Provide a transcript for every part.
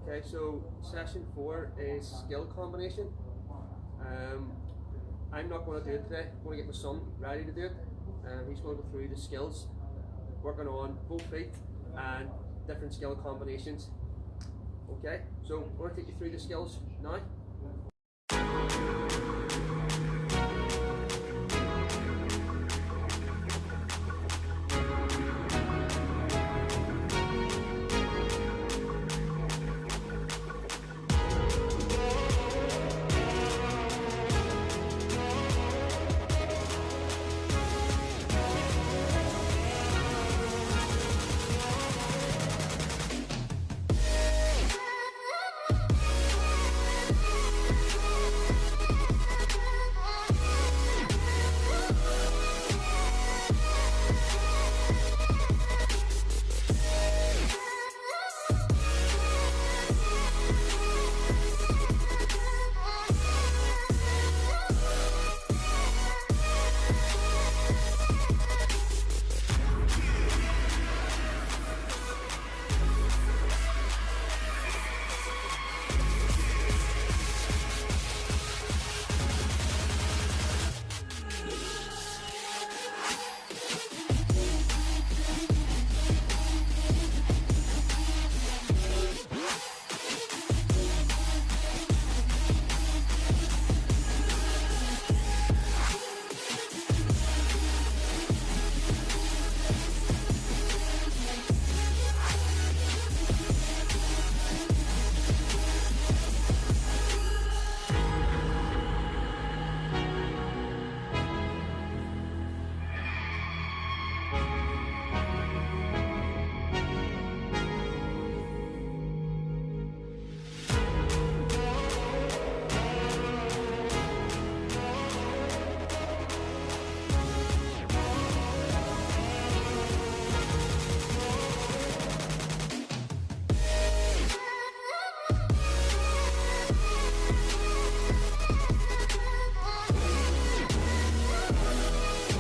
Okay, so session 4 is skill combination. I'm not going to do it today. I'm going to get my son ready to do it. He's going to go through the skills, working on both feet and different skill combinations. Okay, so I'm going to take you through the skills now.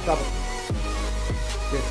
Double. Good.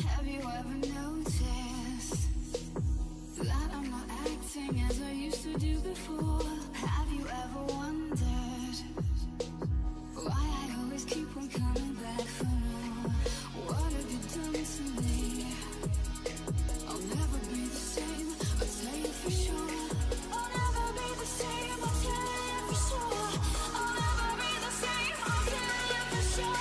Have you ever noticed that I'm not acting as I used to do before? Have you ever wondered why I always keep on coming back for more? What have you done to me? I'll never be the same, I'll tell you for sure. I'll never be the same, I'll tell you for sure. I'll never be the same, I'll tell you for sure.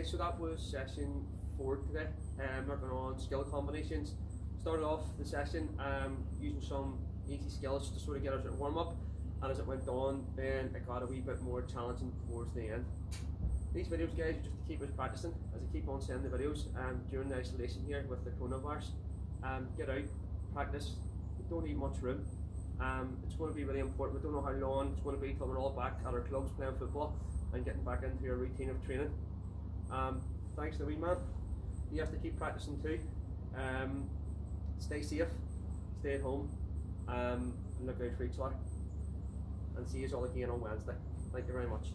Okay, so that was session 4 today. Working on skill combinations. Started off the session using some easy skills to sort of get us at warm up, and as it went on, then it got a wee bit more challenging towards the end. These videos, guys, are just to keep us practicing as I keep on sending the videos during the isolation here with the coronavirus. Get out, practice. We don't need much room. It's going to be really important. We don't know how long it's going to be till we're all back at our clubs playing football and getting back into our routine of training. Thanks to the wee man. You have to keep practicing too. Stay safe, stay at home, and look out for each other. And see you all again on Wednesday. Thank you very much.